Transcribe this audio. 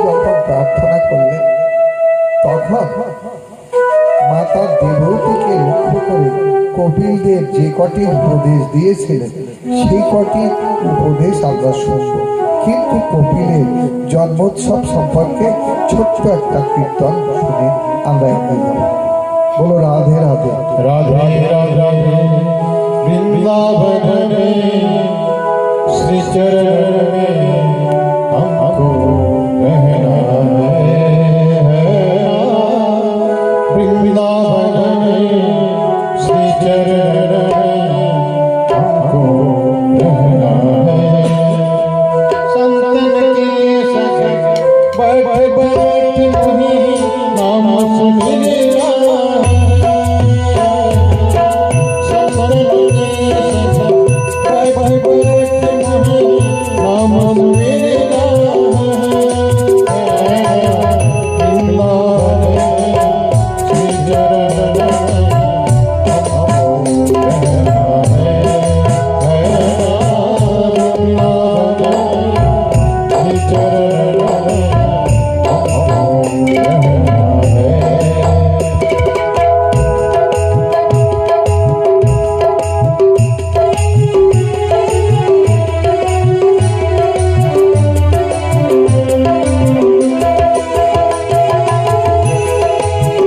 যখন প্রার্থনা করলেন তখন মাতা দেবতীকে লক্ষ্য করে কপিলদেব যে কটি উপদেশ দিয়েছিলেন সেই কটি উপদেশ আমরা শুনব। কিন্তু কপিলের জন্মোৎসব সম্পর্কে ছোট্ট একটা কীর্তন শুনে আমরা এগিয়ে যাব। बोलो राधे राधे राधे राधे वृंदावन में श्री चरण में हमको रहना है। वृंदावन में श्री चरण में हमको रहना है। संतन के संग बैठ